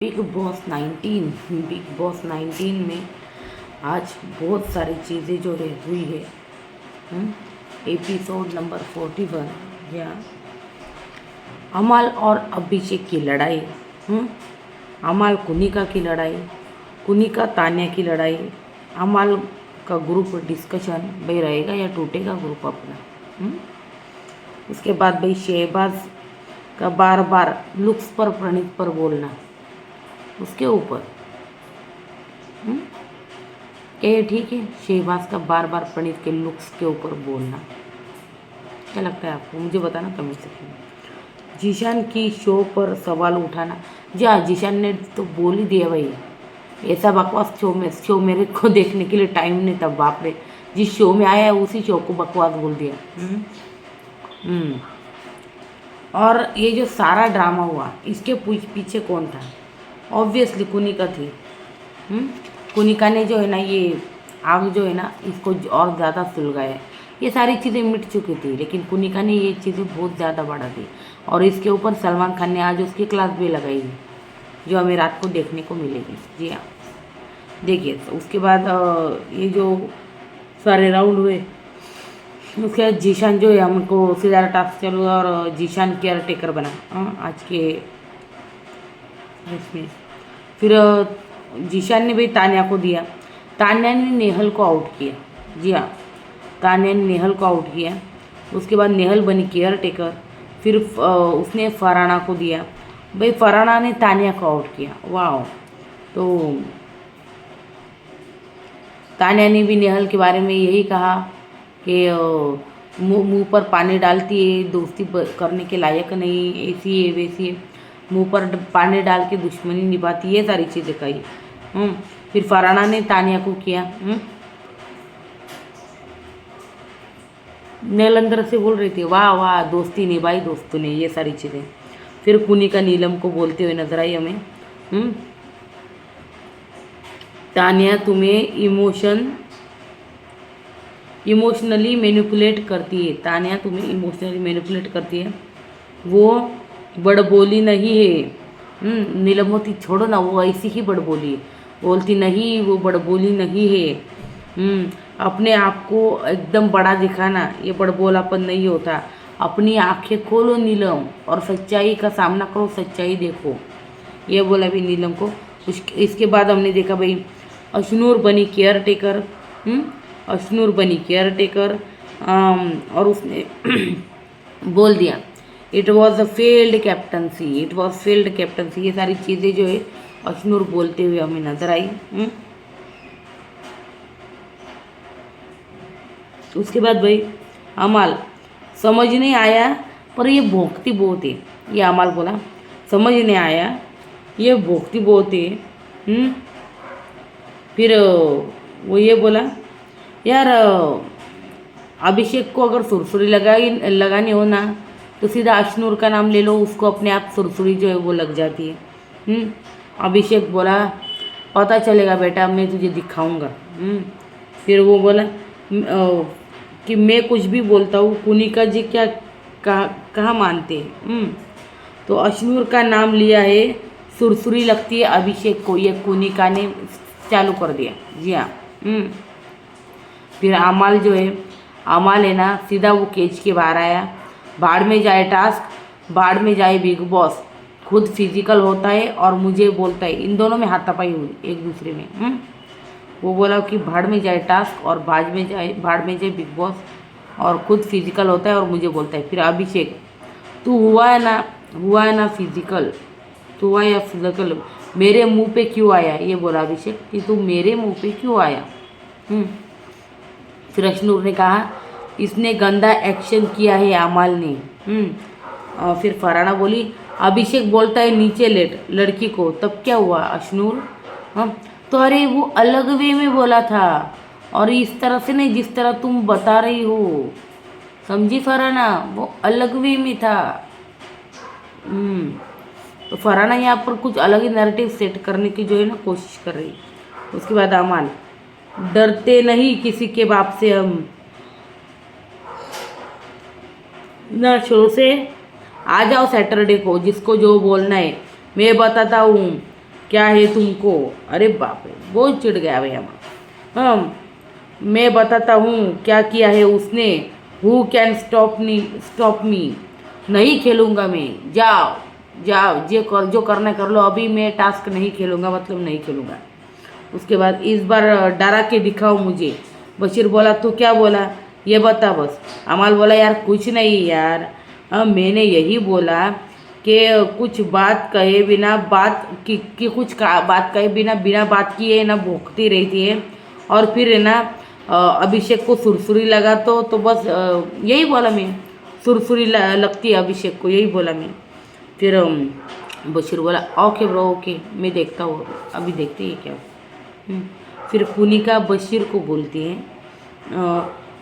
Big boss 19 में आज बहुत सारी चीज़ें जो हुई है। एपिसोड नंबर 41 या अमाल और अभिषेक की लड़ाई। अमाल कुनिका की लड़ाई, कुनिका तान्या की लड़ाई। अमाल का ग्रुप डिस्कशन भाई रहेगा या टूटेगा ग्रुप अपना। उसके बाद भाई शहबाज का बार बार लुक्स पर प्रणीत पर बोलना, उसके ऊपर क्या ये ठीक है? शहबाज का बार बार प्रणीत के लुक्स के ऊपर बोलना क्या लगता है आपको? मुझे बताना कमेंट सेक्शन में। जीशान की शो पर सवाल उठाना, जी हाँ, जीशान ने तो बोल ही दिया भाई, ऐसा बकवास शो मेरे को देखने के लिए टाइम नहीं था। बाप रे, जिस शो में आया है उसी शो को बकवास बोल दिया। और ये जो सारा ड्रामा हुआ, इसके पीछे कौन था? ऑब्वियसली कुनिका थी। कुनिका ने जो है ना, ये आग जो है ना, इसको और ज़्यादा सुलगाया। ये सारी चीज़ें मिट चुकी थी, लेकिन कुनिका ने ये चीज़ें बहुत ज़्यादा बढ़ा दी। और इसके ऊपर सलमान खान ने आज उसकी क्लास भी लगाई है, जो हमें रात को देखने को मिलेगी। जी हाँ, देखिए। उसके बाद ये जो सारे राउंड हुए, उसके बाद जीशान जो है हमको सीधा टास्क चालू हुआ और जीशान केयर टेकर बना आज के इसमें। फिर जीशान ने भी तान्या को दिया, तान्या ने नेहल को आउट किया। जी हाँ, तान्या ने नेहल को आउट किया। उसके बाद नेहल बनी केयर टेकर। फिर उसने फराना को दिया, भाई फराना ने तान्या को आउट किया। वाह, तो तान्या ने भी नेहल के बारे में यही कहा कि मुंह पर पानी डालती है, दोस्ती करने के लायक नहीं, ऐसी है वैसी है, मुंह पर पानी डाल के दुश्मनी निभाती, ये सारी चीज़ें कही। फिर फराना ने तान्या को किया। नेहल अंदर से बोल रही थी, वाह वाह, दोस्ती निभाई दोस्तों ने, ये सारी चीज़ें। फिर कुनिका नीलम को बोलते हुए नजर आई हमें, तान्या तुम्हें इमोशनली मैनिपुलेट करती है, तान्या तुम्हें इमोशनली मैनिपुलेट करती है, वो बड़बोली नहीं है। नीलम होती, छोड़ो ना, वो ऐसी ही बड़बोली है। बोलती नहीं, वो बड़बोली नहीं है। अपने आप को एकदम बड़ा दिखाना, ये बड़बोलापन नहीं होता। अपनी आंखें खोलो नीलम और सच्चाई का सामना करो, सच्चाई देखो, ये बोला भी नीलम को। इसके बाद हमने देखा भाई अशनूर बनी केयर टेकर। अशनूर बनी केयर टेकर और उसने बोल दिया it was a failed captaincy, it was failed captaincy. ये सारी चीज़ें जो है अशनूर बोलते हुए हमें नजर आई। उसके बाद भाई अमाल, समझ नहीं आया पर ये भोंकती बहुत है, ये अमाल बोला, समझ नहीं आया ये भोंकती बहुत है। फिर वो ये बोला, यार अभिषेक को अगर सुरसुरी लगानी हो ना, तो सीधा अशनूर का नाम ले लो, उसको अपने आप सुरसुरी जो है वो लग जाती है। अभिषेक बोला, पता चलेगा बेटा, मैं तुझे दिखाऊंगा। फिर वो बोला कि मैं कुछ भी बोलता हूँ, कुनिका जी क्या कहाँ मानते हैं। तो अशनूर का नाम लिया है, सुरसुरी लगती है अभिषेक को, ये कुनिका ने चालू कर दिया। जी हाँ। फिर अमाल जो है, अमाल है ना, सीधा वो केज के बाहर आया। बाढ़ में जाए टास्क, बाढ़ में जाए बिग बॉस, खुद फिजिकल होता है और मुझे बोलता है। इन दोनों में हाथापाई हुई एक दूसरे में। वो बोला कि बाढ़ में जाए टास्क और बाढ़ में जाए बिग बॉस, और खुद फिजिकल होता है और मुझे बोलता है। फिर अभिषेक, तू हुआ है ना फिजिकल, तू हुआ या फिजिकल, मेरे मुंह पे क्यों आया? ये बोला अभिषेक कि तू मेरे मुंह पे क्यों आया। फिर अशनूर ने कहा, इसने गंदा एक्शन किया है अमाल ने। और फिर फराना बोली, अभिषेक बोलता है नीचे लेट लड़की को, तब क्या हुआ अशनूर? तो अरे वो अलग वे में बोला था, और इस तरह से नहीं जिस तरह तुम बता रही हो, समझी फराना? वो अलग वे में था। तो फराना यहाँ पर कुछ अलग ही नैरेटिव सेट करने की जो है ना कोशिश कर रही। उसके बाद अमाल, डरते नहीं किसी के बाप से हम, ना शो से आ जाओ सैटरडे को, जिसको जो बोलना है मैं बताता हूँ। क्या है तुमको? अरे बाप रे, बहुत चिढ़ गया भाई अमल। हाँ, मैं बताता हूँ क्या किया है उसने। Who can stop me? नहीं खेलूँगा मैं, जाओ जाओ, जो करना है कर लो, अभी मैं टास्क नहीं खेलूँगा, मतलब नहीं खेलूँगा। उसके बाद इस बार डरा के दिखाओ मुझे। बशीर बोला तो क्या बोला ये बता बस। अमाल बोला यार कुछ नहीं यार, मैंने यही बोला कि कुछ बात कहे बिना बात कहे बिना बात किए ना भोंकती रहती है, और फिर है ना अभिषेक को सुरसुरी लगा तो बस यही बोला मैं, सुरसुरी लगती है अभिषेक को, यही बोला मैं। फिर बशीर बोला ओके ब्रो ओके, मैं देखता हूँ, अभी देखते हैं क्या। फिर कुनिका बशीर को बोलती है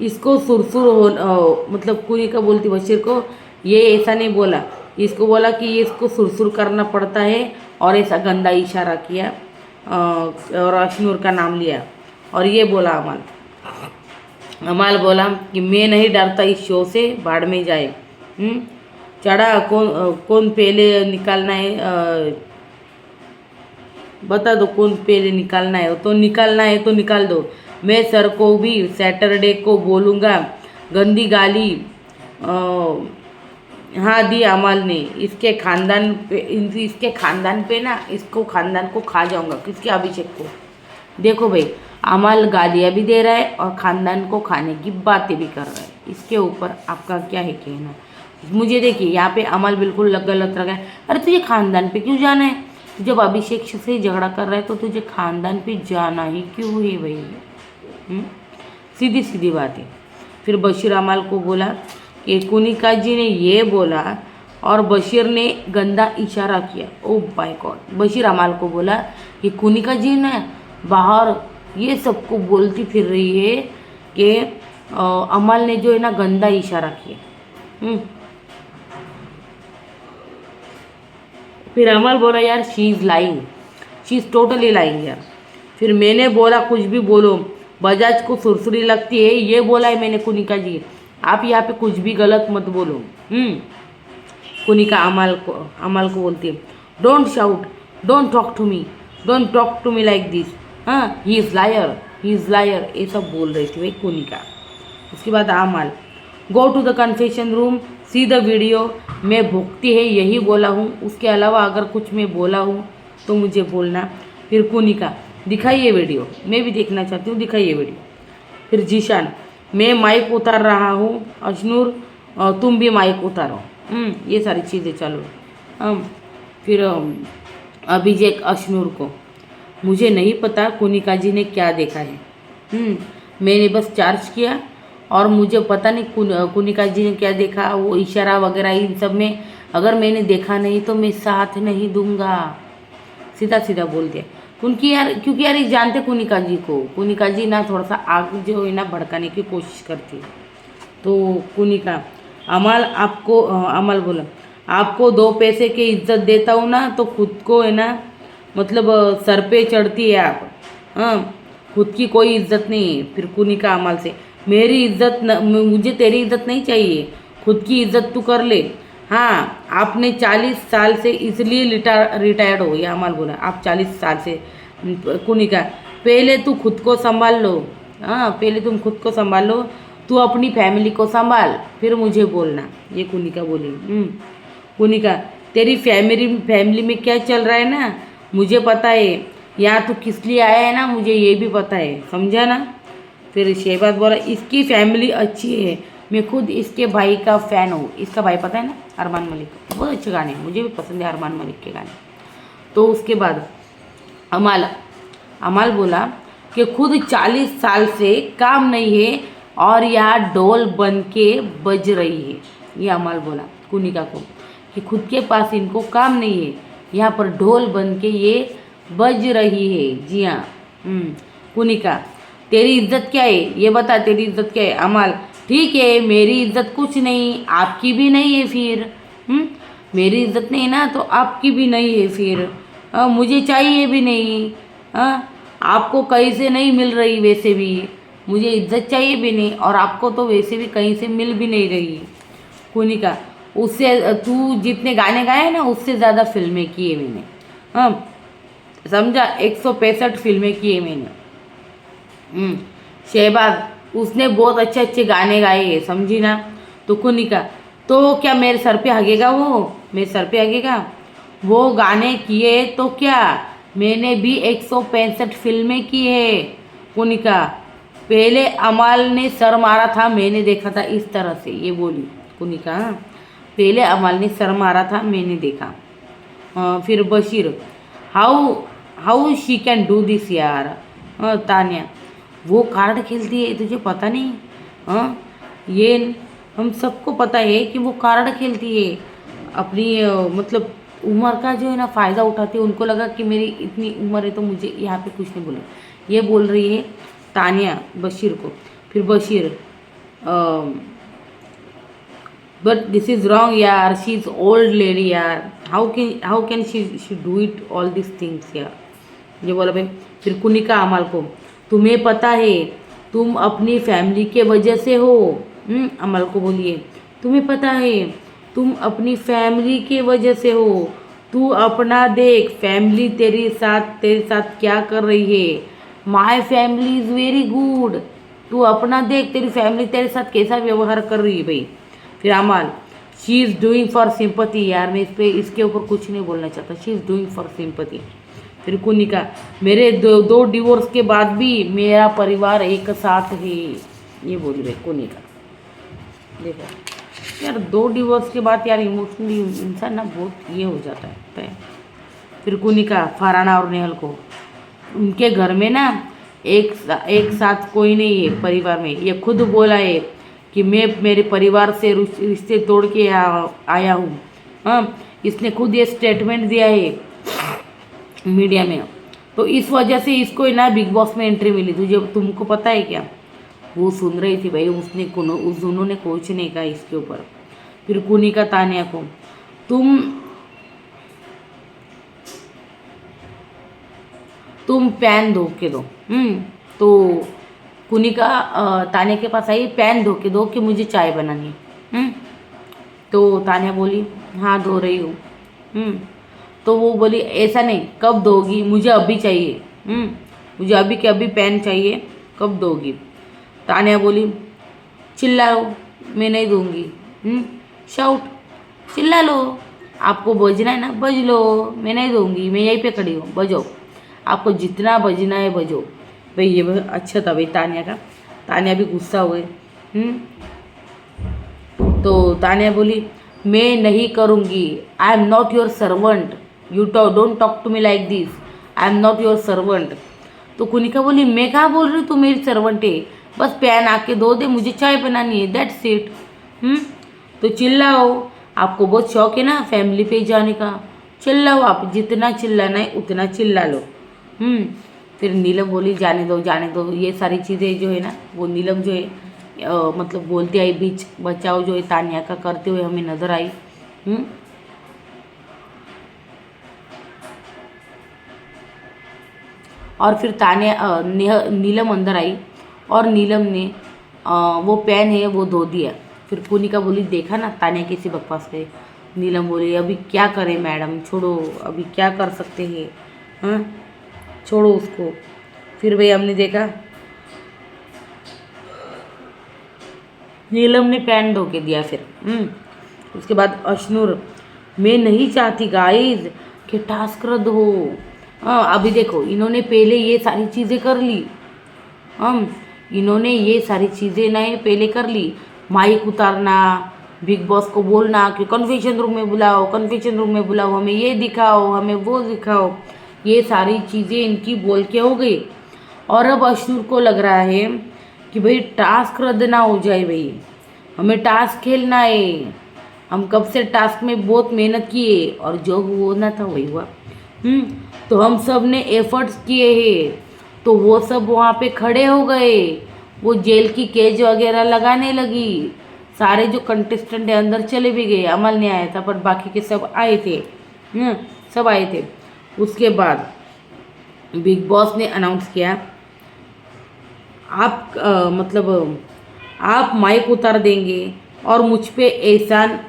इसको सुरसुर हो मतलब कुनिका बोलती बशीर को ये ऐसा नहीं बोला, इसको बोला कि ये इसको सुरसुर करना पड़ता है, और ऐसा गंदा इशारा किया और अश्नूर का नाम लिया, और ये बोला अमाल बोला कि मैं नहीं डरता इस शो से, भाड़ में जाए। चढ़ा कौन पहले निकालना है, बता दो कौन पहले निकालना है, तो निकाल दो। मैं सर को भी सैटरडे को बोलूँगा, गंदी गाली हाँ दी अमाल ने, इसके खानदान पे ना, इसको खानदान को खा जाऊँगा, किसके? अभिषेक को। देखो भाई, अमाल गालियाँ भी दे रहा है और ख़ानदान को खाने की बातें भी कर रहा है, इसके ऊपर आपका क्या है कहना? मुझे देखिए यहाँ पे अमाल बिल्कुल गलत लगा है। अरे तुझे खानदान पे क्यों जाना है? जब अभिषेक से झगड़ा कर रहा है तो तुझे खानदान पे जाना ही क्यों है भाई? सीधी सीधी बात है। फिर बशीर अमाल को बोला कि कुनिका जी ने ये बोला और बशीर ने गंदा इशारा किया। ओ माय गॉड, बशीर अमाल को बोला कि कुनिका जी ने बाहर ये सबको बोलती फिर रही है कि अमाल ने जो है ना गंदा इशारा किया। फिर अमल बोला यार she is lying, she is totally lying यार। फिर मैंने बोला कुछ भी बोलो, बजाज को सुरसुरी लगती है, ये बोला है मैंने कुनिका जी, आप यहाँ पे कुछ भी गलत मत बोलो। कुनिका अमल को बोलती है don't shout, don't talk to me like this. हाँ, ही इज़ लायर, ये सब बोल रही थी भाई कुनिका। उसके बाद Amal go to the confession room, see the video, मैं भुगती है यही बोला हूँ, उसके अलावा अगर कुछ मैं बोला हूँ तो मुझे बोलना। फिर कुनिका दिखाइए वीडियो, मैं भी देखना चाहती हूँ, दिखाइए वीडियो। फिर जीशान मैं माइक उतार रहा हूँ, अश्नूर तुम भी माइक उतारो। ये सारी चीज़ें चलो। फिर अभिषेक अश्नूर को मुझे नहीं पता कुनिका जी ने क्या देखा है, मैंने बस चार्ज किया और मुझे पता नहीं कुनिका जी ने क्या देखा, वो इशारा वगैरह इन सब में अगर मैंने देखा नहीं तो मैं साथ नहीं दूंगा, सीधा सीधा बोल दिया। क्योंकि यार जानते कुनिका जी ना थोड़ा सा आग जो है ना भड़काने की कोशिश करती है। तो कुनिका अमल बोला आपको 2 पैसे की इज्जत देता हूँ ना तो खुद को है ना मतलब सर पे चढ़ती है आप। खुद की कोई इज्जत नहीं है। फिर कुनिका अमल से मेरी इज्जत मुझे तेरी इज्जत नहीं चाहिए, खुद की इज्जत तू कर ले। हाँ, आपने 40 साल से इसलिए रिटायर्ड हो, ये अमल बोला आप 40 साल से। कुनिका पहले तू खुद को संभाल लो, पहले तुम खुद को संभाल लो, तू अपनी फैमिली को संभाल फिर मुझे बोलना, ये कुनिका बोली। कुनिका तेरी फैमिली में क्या चल रहा है ना मुझे पता है, यहाँ तू किस लिए आया है ना मुझे ये भी पता है, समझा ना। फिर शहबाज बोला इसकी फैमिली अच्छी है, मैं खुद इसके भाई का फ़ैन हूँ। इसका भाई पता है ना, अरमान मलिक, बहुत अच्छे गाने हैं, मुझे भी पसंद है अरमान मलिक के गाने। तो उसके बाद अमाल बोला कि खुद 40 साल से काम नहीं है और यहाँ ढोल बन के बज रही है। ये अमाल बोला कुनिका को कि खुद के पास इनको काम नहीं है, यहाँ पर ढोल बन के ये बज रही है। जी हाँ। कुनिका तेरी इज्जत क्या है ये बता, तेरी इज्जत क्या है? अमाल ठीक है मेरी इज्जत कुछ नहीं, आपकी भी नहीं है फिर। मेरी इज्जत नहीं ना तो आपकी भी नहीं है फिर। मुझे चाहिए भी नहीं। आपको कहीं से नहीं मिल रही, वैसे भी मुझे इज्जत चाहिए भी नहीं और आपको तो वैसे भी कहीं से मिल भी नहीं रही। कुनिका उससे तू जितने गाने गाए ना उससे ज़्यादा फिल्में की है मैंने। समझा, 165 फिल्में की है मैंने। शहबाज उसने बहुत अच्छे अच्छे गाने गाए हैं, समझी ना। तो कुनिका, तो क्या मेरे सर पे हगेगा वो, मेरे सर पे हगेगा? वो गाने किए तो क्या, मैंने भी 165 फिल्में की है। कुनिका, पहले अमाल ने सर मारा था, मैंने देखा था इस तरह से, ये बोली कुनिका। हाँ, पहले अमाल ने सर मारा था, मैंने देखा। फिर Bashir, how how she can do this यार। तान्या, वो कार्ड खेलती है, तुझे पता नहीं? हाँ, ये हम सबको पता है कि वो कार्ड खेलती है। अपनी मतलब उम्र का जो है ना फ़ायदा उठाती है। उनको लगा कि मेरी इतनी उम्र है तो मुझे यहाँ पे कुछ नहीं बोले, ये बोल रही है तानिया बशीर को। फिर Bashir, but this is wrong यार, शी इज़ ओल्ड लेडी यार, how can she do it all this things यार, ये बोला भाई। फिर कुनिका अमाल को, तुम्हें पता है तुम अपनी फैमिली के वजह से हो। अमल को बोलिए, तुम्हें पता है तुम अपनी फैमिली के वजह से हो। तू अपना देख, फैमिली तेरे साथ क्या कर रही है। My family is very good. तू अपना देख, तेरी फैमिली तेरे साथ कैसा व्यवहार कर रही है भाई। फिर अमाल, she is doing for sympathy यार, मैं इसके ऊपर कुछ नहीं बोलना चाहता, she is doing for sympathy. फिर कुनिका, मेरे दो डिवोर्स के बाद भी मेरा परिवार एक साथ है, ये बोली भाई कुनिका। देखो यार, 2 डिवोर्स के बाद यार इमोशनली इंसान ना बहुत ये हो जाता है। फिर कुनिका फरहाना और नेहल को, उनके घर में ना एक साथ कोई नहीं है परिवार में, ये खुद बोला है कि मैं मेरे परिवार से रिश्ते तोड़ के आया हूँ। हाँ, इसने खुद ये स्टेटमेंट दिया है मीडिया में। तो इस वजह से इसको ना बिग बॉस में एंट्री मिली। तुमको पता है क्या? वो सुन रही थी भाई, उन्होंने कुछ नहीं कहा इसके ऊपर। फिर कुनिका तानिया को, तुम पैन धो के दो। तो कुनिका तानिया के पास आई, पैन धो के दो कि मुझे चाय बनानी है। तो तानिया बोली, हाँ धो रही हूँ। तो वो बोली, ऐसा नहीं, कब दोगी, मुझे अभी चाहिए। मुझे अभी के अभी पैन चाहिए, कब दोगी? तानिया बोली, चिल्लाओ, मैं नहीं दूंगी। शाउट, चिल्ला लो, आपको बजना है ना बज लो, मैं नहीं दूंगी, मैं यहीं पे खड़ी हूँ, बजो, आपको जितना बजना है बजो। भाई ये अच्छा था भाई तानिया का। तानिया भी गुस्सा हुए। तो तानिया बोली, मैं नहीं करूँगी, I am not your servant, you don't talk to me like this, I am not your servant. तो कुनिका बोली, मैं कहाँ बोल रही हूँ तू मेरी सर्वेंट है, बस पैन आके धो दे, मुझे चाय बनानी है, दैट्स इट। तो चिल्लाओ, आपको बहुत शौक है ना फैमिली पे जाने का, चिल्लाओ, आप जितना चिल्लाना है उतना चिल्ला लो। फिर नीलम बोली, जाने दो, ये सारी चीज़ें जो है ना वो नीलम जो है मतलब बोलती आई, बीच बचाव जो है तानिया का करते हुए हमें नज़र आई। और फिर नीलम अंदर आई और नीलम ने वो पेन है वो धो दिया। फिर कुनिका बोली, देखा ना तानिया कैसी बकवास करे। नीलम बोली, अभी क्या करें मैडम, छोड़ो, अभी क्या कर सकते हैं, हाँ छोड़ो उसको। फिर भाई हमने देखा नीलम ने पैन धो के दिया। फिर उसके बाद अशनूर, मैं नहीं चाहती गाइस कि टास्क रद्द हो। अभी देखो, इन्होंने पहले ये सारी चीज़ें कर ली। इन्होंने ये सारी चीज़ें नहीं पहले कर ली, माइक उतारना, बिग बॉस को बोलना कि कन्फेशन रूम में बुलाओ, कन्फेशन रूम में बुलाओ, हमें ये दिखाओ, हमें वो दिखाओ, ये सारी चीज़ें इनकी बोल के हो गई। और अब अशनूर को लग रहा है कि भाई टास्क रद्द ना हो जाए, भाई हमें टास्क खेलना है, हम कब से टास्क में बहुत मेहनत किए और जो होना था वही हुआ। तो हम सब ने एफर्ट्स किए हैं, तो वो सब वहाँ पे खड़े हो गए, वो जेल की केज वगैरह लगाने लगी, सारे जो कंटेस्टेंट है अंदर चले भी गए, अमल नहीं आया था पर बाकी के सब आए थे। सब आए थे। उसके बाद बिग बॉस ने अनाउंस किया, आप मतलब आप माइक उतार देंगे और मुझ पे एहसान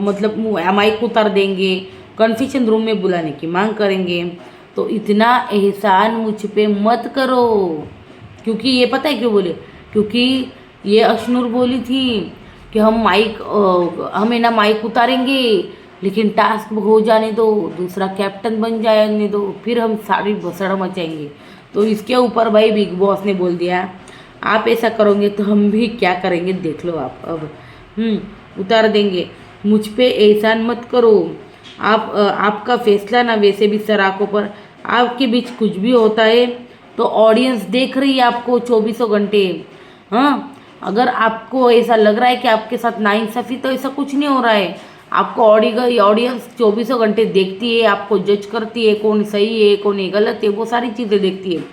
मतलब माइक उतार देंगे, कन्फेशन रूम में बुलाने की मांग करेंगे, तो इतना एहसान मुझ पे मत करो। क्योंकि ये पता है क्यों बोले, क्योंकि ये अशनूर बोली थी कि हम है ना माइक उतारेंगे, लेकिन टास्क हो जाने दो, दूसरा कैप्टन बन जाने दो, फिर हम सारी भसड़ मचाएंगे। तो इसके ऊपर भाई बिग बॉस ने बोल दिया आप ऐसा करोगे तो हम भी क्या करेंगे देख लो आप अब। उतार देंगे। मुझ पे एहसान मत करो। आपका फैसला ना वैसे भी सराखों पर, आपके बीच कुछ भी होता है तो ऑडियंस देख रही है आपको 24 घंटे। हाँ, अगर आपको ऐसा लग रहा है कि आपके साथ नाइंसाफ़ी, तो ऐसा कुछ नहीं हो रहा है। आपको ऑडियंस 24 घंटे देखती है, आपको जज करती है कौन सही है कौन गलत है, वो सारी चीज़ें देखती है।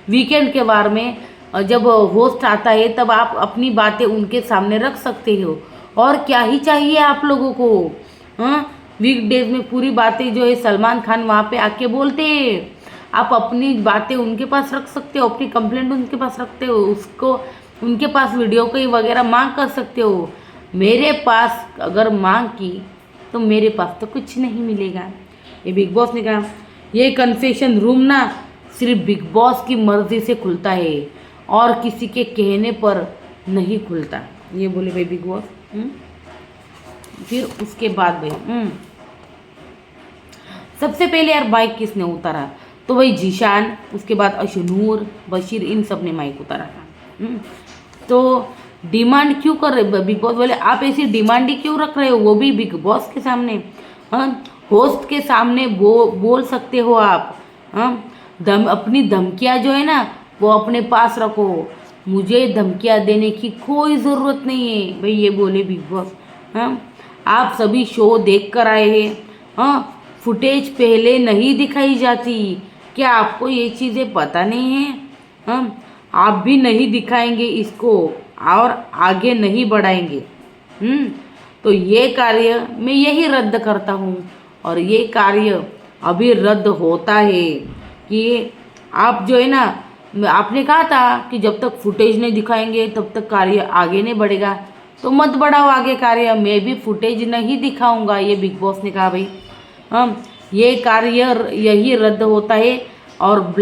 वीकेंड के बार में जब होस्ट आता है तब आप अपनी बातें उनके सामने रख सकते हो, और क्या ही चाहिए आप लोगों को। हाँ, वीकडेज में पूरी बातें जो है सलमान खान वहाँ पे आके बोलते हैं, आप अपनी बातें उनके पास रख सकते हो, अपनी कंप्लेंट उनके पास रखते हो, उसको उनके पास वीडियो कहीं वगैरह मांग कर सकते हो। मेरे पास अगर मांग की तो मेरे पास तो कुछ नहीं मिलेगा। ये बिग बॉस ने कहा। ये कन्फेशन रूम ना सिर्फ बिग बॉस की मर्जी से खुलता है और किसी के कहने पर नहीं खुलता, ये बोले भाई बिग बॉस। फिर उसके बाद भाई सबसे पहले यार माइक किसने उतारा, तो भाई जीशान, उसके बाद अशनूर, बशीर, इन सब ने माइक उतारा था। तो डिमांड क्यों कर रहे बिग बॉस बोले, आप ऐसी डिमांड ही क्यों रख रहे हो, वो भी बिग बॉस के सामने। हाँ, होस्ट के सामने बोल सकते हो आप। हाँ, अपनी धमकियाँ जो है ना वो अपने पास रखो, मुझे धमकियाँ देने की कोई ज़रूरत नहीं है भाई, ये बोले बिग बॉस। हाँ, आप सभी शो देख कर आए हैं। हाँ, फुटेज पहले नहीं दिखाई जाती, क्या आपको ये चीज़ें पता नहीं है। हाँ, आप भी नहीं दिखाएंगे इसको और आगे नहीं बढ़ाएंगे। तो ये कार्य मैं यही रद्द करता हूँ, और ये कार्य अभी रद्द होता है कि आप जो है ना, आपने कहा था कि जब तक फुटेज नहीं दिखाएंगे तब तक कार्य आगे नहीं बढ़ेगा, तो मत बढ़ाओ आगे कार्य, मैं भी फुटेज नहीं दिखाऊंगा, ये बिग बॉस ने कहा भाई। ये कार्य यही रद्द होता है, और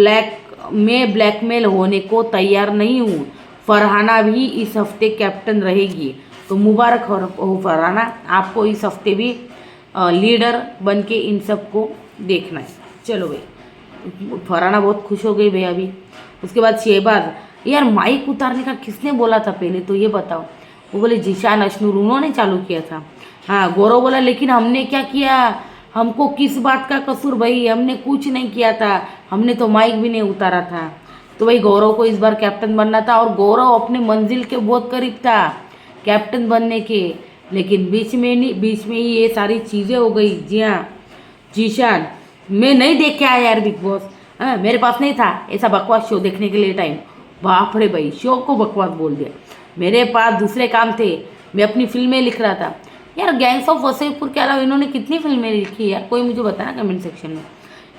मैं ब्लैकमेल होने को तैयार नहीं हूँ। फरहाना भी इस हफ्ते कैप्टन रहेगी, तो मुबारक हो फरहाना, आपको इस हफ्ते भी लीडर बन के इन सबको देखना है। चलो भाई, फरहाना बहुत खुश हो गई भाई अभी। उसके बाद शहबाज, यार माइक उतारने का किसने बोला था पहले तो ये बताओ। वो बोले जीशान, अशनूर, उन्होंने चालू किया था। हाँ, गौरव बोला लेकिन हमने क्या किया, हमको किस बात का कसूर भाई, हमने कुछ नहीं किया था, हमने तो माइक भी नहीं उतारा था। तो भाई गौरव को इस बार कैप्टन बनना था, और गौरव अपने मंजिल के बहुत करीब था कैप्टन बनने के, लेकिन बीच में ही ये सारी चीज़ें हो गई। जी हाँ जीशान, मैं नहीं देख के आया यार बिग बॉस। हाँ, मेरे पास नहीं था ऐसा बकवास शो देखने के लिए टाइम। बाप रे भाई, शो को बकवास बोल दिया। मेरे पास दूसरे काम थे, मैं अपनी फिल्में लिख रहा था। यार गैंग्स ऑफ वसेपुर के अलावा इन्होंने कितनी फिल्में लिखी यार, कोई मुझे बताना कमेंट सेक्शन में।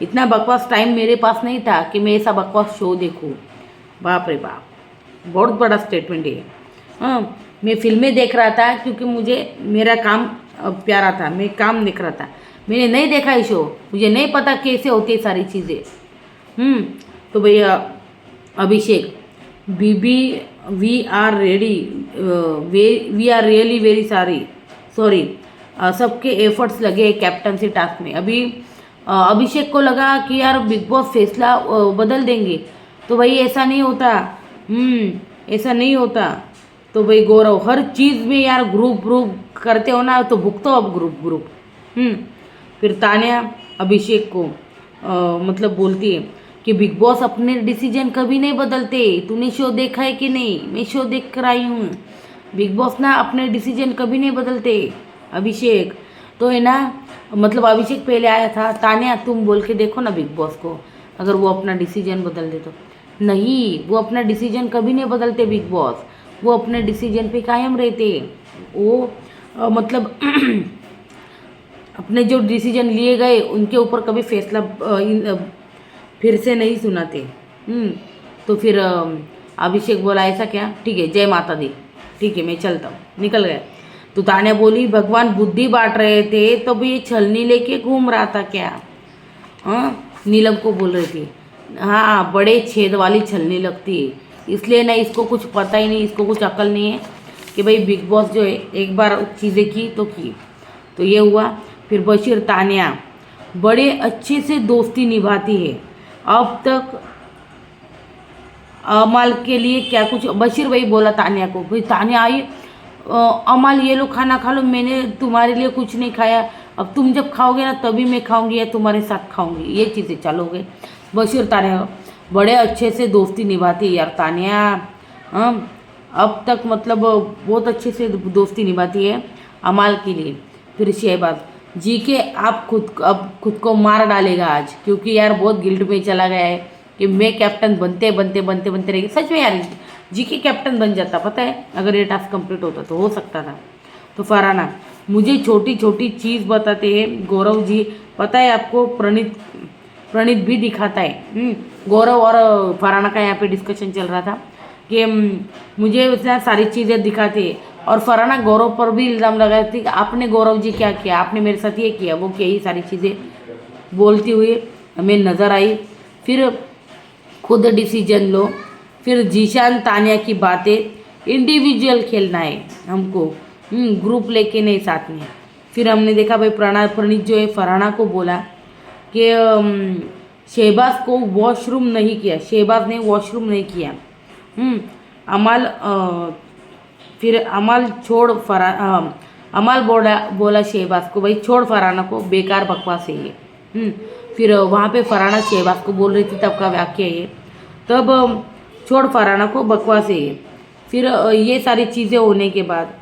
इतना बकवास टाइम मेरे पास नहीं था कि मैं ऐसा बकवास शो देखूँ। बाप रे बाप, बहुत बड़ा स्टेटमेंट है। हाँ, मैं फिल्में देख रहा था क्योंकि मुझे मेरा काम प्यारा था, मैं काम देख रहा था। मैंने नहीं देखा ये शो, मुझे नहीं पता कैसे होती है सारी चीज़ें। तो भैया Abhishek, BB we are ready, we are really very sorry, सबके एफर्ट्स लगे कैप्टनसी टास्क में। अभी अभिषेक को लगा कि यार बिग बॉस फैसला बदल देंगे, तो भाई ऐसा नहीं होता। ऐसा नहीं होता। तो भाई गौरव, हर चीज़ में यार ग्रुप करते हो ना, तो भुगतो अब ग्रुप। फिर तान्या अभिषेक को मतलब बोलती है कि बिग बॉस अपने डिसीजन कभी नहीं बदलते, तूने शो देखा है कि नहीं, मैं शो देख कर आई हूँ। बिग बॉस ना अपने डिसीजन कभी नहीं बदलते। अभिषेक तो है ना, मतलब अभिषेक पहले आया था, तान्या तुम बोल के देखो ना बिग बॉस को, अगर वो अपना डिसीजन बदल दे तो। नहीं, वो अपना डिसीजन कभी नहीं बदलते बिग बॉस, वो अपने डिसीजन पे कायम रहते। वो मतलब अपने जो डिसीजन लिए गए उनके ऊपर कभी फैसला फिर से नहीं सुनाते। तो फिर अभिषेक बोला ऐसा क्या, ठीक है जय माता दी, ठीक है मैं चलता हूँ, निकल गया। तो तान्या बोली भगवान बुद्धि बांट रहे थे तो भी ये छलनी लेके घूम रहा था क्या। हाँ, नीलम को बोल रही थी, हाँ बड़े छेद वाली छलनी लगती है, इसलिए ना इसको कुछ पता ही नहीं, इसको कुछ अकल नहीं है कि भाई बिग बॉस जो है एक बार चीज़ें की तो ये हुआ। फिर बशीर तानिया बड़े अच्छे से दोस्ती निभाती है। अब तक अमाल के लिए क्या कुछ बशीर भाई बोला तानिया को, भाई तानिया आई, अमाल ये लो खाना खा लो, मैंने तुम्हारे लिए कुछ नहीं खाया, अब तुम जब खाओगे ना तभी मैं खाऊंगी या तुम्हारे साथ खाऊंगी, ये चीज़ें चालू हो गई। बशीर तानिया बड़े अच्छे से दोस्ती निभाती है यार तानिया, अब तक मतलब बहुत अच्छे से दोस्ती निभाती है अमाल के लिए। फिर शहबाज जी के आप अब खुद को मार डालेगा आज, क्योंकि यार बहुत गिल्ट में चला गया है कि मैं कैप्टन बनते रहेगी। सच में यार जी के कैप्टन बन जाता, पता है अगर ये टास्क कंप्लीट होता तो हो सकता था। तो फरहाना मुझे छोटी छोटी चीज़ बताते हैं गौरव जी, पता है आपको प्रणीत भी दिखाता है। गौरव और फरहाना का यहाँ पे डिस्कशन चल रहा था कि मुझे उसने सारी चीज़ें दिखाते हैं, और फरहाना गौरव पर भी इल्ज़ाम लगाती थी कि आपने गौरव जी क्या किया, आपने मेरे साथ ये किया वो किया, ये सारी चीज़ें बोलती हुई हमें नज़र आई। फिर खुद डिसीजन लो। फिर जीशान तानिया की बातें, इंडिविजुअल खेलना है हमको, ग्रुप लेके नहीं साथ में। फिर हमने देखा भाई प्रणीत जो है फरहाना को बोला कि शहबाज को वॉशरूम नहीं किया, शहबाज ने वॉशरूम नहीं किया। अमाल फिर अमाल छोड़ अमाल बोला शहबाज को, भाई छोड़ फरहाना को, बेकार बकवास है ये। फिर वहाँ पे फरहाना शहबाज को बोल रही थी, तब का वाक्य है ये, तब छोड़ फरहाना को, बकवास है ये। फिर ये सारी चीज़ें होने के बाद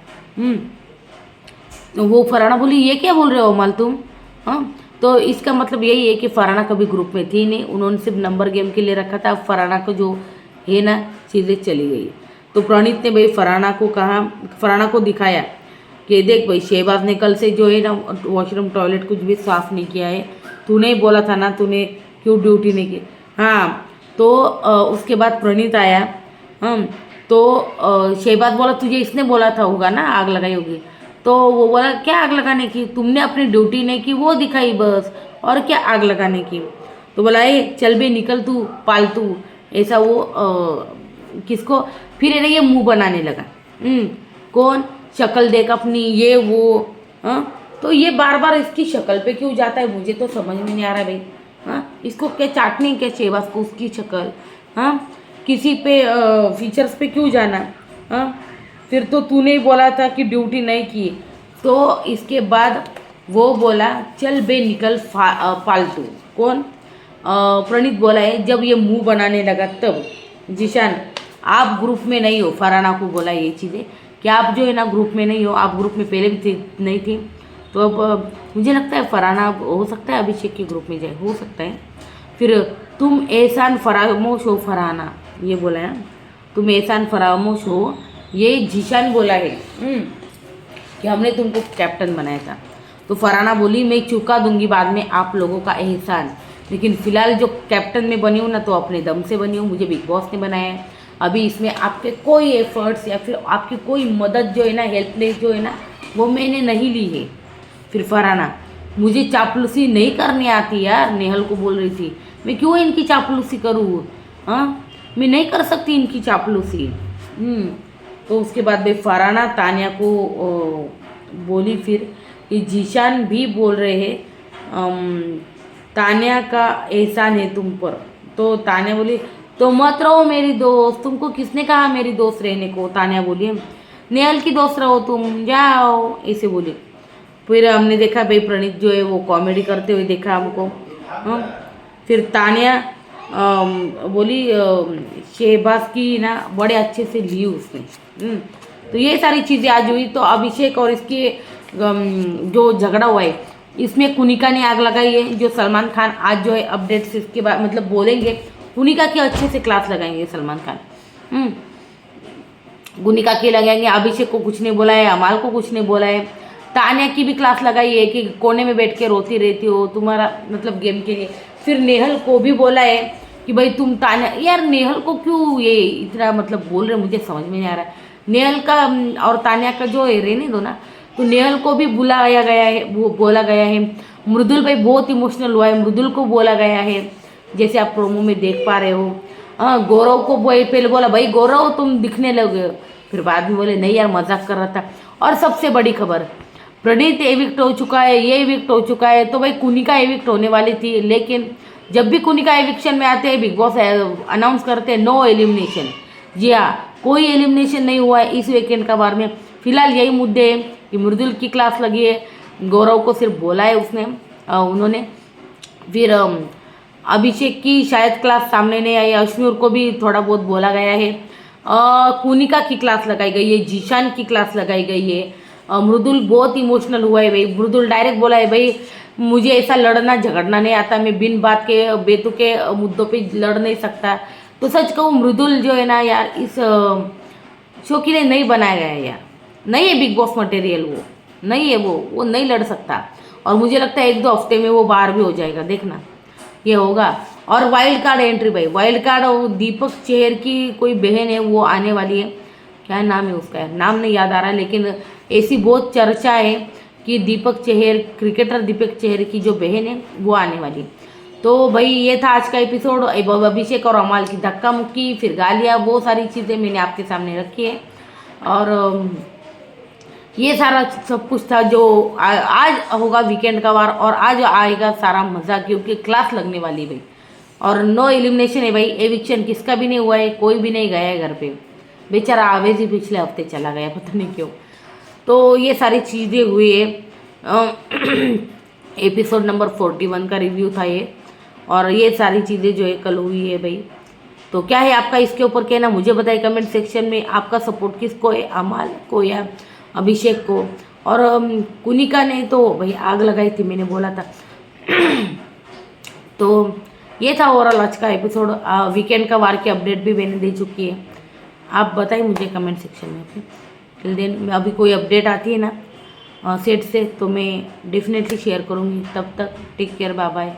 वो फरहाना बोली ये क्या बोल रहे हो अमाल तुम, हाँ तो इसका मतलब यही है कि फरहाना कभी ग्रुप में थी नहीं, उन्होंने सिर्फ नंबर गेम के लिए रखा था। अब फरहाना को जो है ना चीज़ें चली गई। तो प्रणीत ने भाई फरहाना को कहा, फरहाना को दिखाया कि देख भाई शहबाज ने कल से जो है ना वॉशरूम टॉयलेट कुछ भी साफ़ नहीं किया है, तूने ही बोला था ना, तूने क्यों ड्यूटी नहीं की। हाँ तो उसके बाद प्रणीत आया, तो शहबाज बोला तुझे इसने बोला था होगा ना आग लगाई होगी, तो वो बोला क्या आग लगाने की, तुमने अपनी ड्यूटी नहीं की वो दिखाई बस, और क्या आग लगाने की। तो बोला ए चल बे निकल तू पालतू, ऐसा वो किसको फिर ये मुंह बनाने लगा। कौन शक्ल देख अपनी ये वो, तो ये बार बार इसकी शक्ल पे क्यों जाता है मुझे तो समझ में नहीं आ रहा भाई। इसको क्या चाटनी क्या शहबाज को उसकी शक्ल, किसी पे फीचर्स पे क्यों जाना। फिर तो तूने ही बोला था कि ड्यूटी नहीं की, तो इसके बाद वो बोला चल बे निकल फालतू। कौन प्रणीत बोला है जब ये मुंह बनाने लगा तब। जीशान आप ग्रुप में नहीं हो, फरहाना को बोला ये चीज़ें कि आप जो है ना ग्रुप में नहीं हो, आप ग्रुप में पहले भी नहीं थी, तो अब मुझे लगता है फरहाना हो सकता है अभिषेक के ग्रुप में जाए, हो सकता है। फिर तुम एहसान फरामोश हो फरहाना, ये बोला है तुम एहसान फरामोश हो, ये जीशान बोला है कि हमने तुमको कैप्टन बनाया था। तो फरहाना बोली मैं चुका दूंगी बाद में आप लोगों का एहसान, लेकिन फ़िलहाल जो कैप्टन में बनी हूँ ना तो अपने दम से बनी हूँ, मुझे बिग बॉस ने बनाया है। अभी इसमें आपके कोई एफर्ट्स या फिर आपकी कोई मदद जो है ना, हेल्पलेस जो है ना, वो मैंने नहीं ली है। फिर फरहाना मुझे चापलूसी नहीं करनी आती यार, नेहल को बोल रही थी मैं क्यों इनकी चापलूसी करूँ, मैं नहीं कर सकती इनकी चापलूसी। तो उसके बाद भाई फरहाना तानिया को बोली फिर कि जीशान भी बोल रहे हैं तानिया का एहसान है तुम पर। तो तानिया बोली तो मत रहो मेरी दोस्त, तुमको किसने कहा मेरी दोस्त रहने को। तानिया बोली नेहल की दोस्त रहो तुम, जाओ, ऐसे बोली। फिर हमने देखा भाई प्रणीत जो है वो कॉमेडी करते हुए देखा हमको। फिर तानिया बोली शहबाज की ना बड़े अच्छे से ली उसने। तो ये सारी चीज़ें आज हुई। तो अभिषेक और इसके जो झगड़ा हुआ है इसमें कुनिका ने आग लगाई है, जो सलमान खान आज जो है अपडेट्स इसके बाद मतलब बोलेंगे, कुनिका की अच्छे से क्लास लगाएंगे सलमान खान। कुनिका की लगाएंगे, अभिषेक को कुछ नहीं बोला है, अमाल को कुछ नहीं बोला है, तानिया की भी क्लास लगाई है कि कोने में बैठ के रोती रहती हो तुम्हारा मतलब गेम के लिए। फिर नेहल को भी बोला है कि भाई तुम तानिया, यार नेहल को क्यों ये इतना मतलब बोल रहे मुझे समझ में नहीं आ रहा है। नेहल का और तानिया का जो है रहने दो ना। तो नेहल को भी बुलाया गया है, वो बोला गया है, मृदुल भाई बहुत इमोशनल हुआ है, मृदुल को बोला गया है जैसे आप प्रोमो में देख पा रहे हो। हाँ, गौरव को पहले बोला भाई गौरव तुम दिखने लगे, फिर बाद में बोले नहीं यार मजाक कर रहा था। और सबसे बड़ी खबर, प्रणीत एविक्ट हो चुका है, ये एविक्ट हो चुका है, तो भाई कुनिका एविक्ट होने वाली थी, लेकिन जब भी कुनिका एविक्शन में आते हैं बिग बॉस अनाउंस करते हैं नो एलिमिनेशन। जी हाँ, कोई एलिमिनेशन नहीं हुआ है इस वीकेंड का बार में। फिलहाल यही मुद्दे हैं कि मृदुल की क्लास लगी है, गौरव को सिर्फ बोला है उन्होंने, फिर अभिषेक की शायद क्लास सामने नहीं आई, अश्नूर को भी थोड़ा बहुत बोला गया है, कुनिका की क्लास लगाई गई है, जीशान की क्लास लगाई गई है। मृदुल बहुत इमोशनल हुआ है भाई, मृदुल डायरेक्ट बोला है भाई मुझे ऐसा लड़ना झगड़ना नहीं आता, मैं बिन बात के बेतुके मुद्दों पे लड़ नहीं सकता। तो सच कहूँ मृदुल जो है ना यार इस शो के लिए नहीं बनाया गया है यार, नहीं है बिग बॉस मटेरियल, वो नहीं है, वो नहीं लड़ सकता। और मुझे लगता है 1-2 हफ्ते में वो बाहर भी हो जाएगा, देखना ये होगा। और वाइल्ड कार्ड एंट्री भाई, वाइल्ड कार्ड दीपक चेहर की कोई बहन है वो आने वाली है, क्या नाम है उसका, नाम नहीं याद आ रहा है, लेकिन ऐसी बहुत चर्चा है कि दीपक चेहर, क्रिकेटर दीपक चेहर की जो बहन है वो आने वाली। तो भाई ये था आज का एपिसोड, अभिषेक और अमाल की धक्का मुक्की, फिर गालियाँ, वो सारी चीज़ें मैंने आपके सामने रखी है। और ये सारा सब कुछ था जो आज होगा वीकेंड का वार, और आज आएगा सारा मज़ा क्योंकि क्लास लगने वाली भाई। और नो एलिमिनेशन है भाई, एविक्शन किसका भी नहीं हुआ है, कोई भी नहीं गया है घर पे, बेचारा आवेश ही पिछले हफ्ते चला गया पता नहीं क्यों। तो ये सारी चीज़ें हुई है। एपिसोड नंबर 41 का रिव्यू था ये, और ये सारी चीज़ें जो है कल हुई है भाई। तो क्या है आपका इसके ऊपर कहना, मुझे बताइए कमेंट सेक्शन में। आपका सपोर्ट किसको है, अमाल को या अभिषेक को? और कुनिका ने तो भाई आग लगाई थी, मैंने बोला था। तो ये था ओवरऑल आज का एपिसोड। वीकेंड का वार की अपडेट भी मैंने दे चुकी है, आप बताइए मुझे कमेंट सेक्शन में। टिल देन अभी कोई अपडेट आती है ना सेट से तो मैं डेफिनेटली शेयर करूँगी। तब तक टेक केयर, बाय बाय।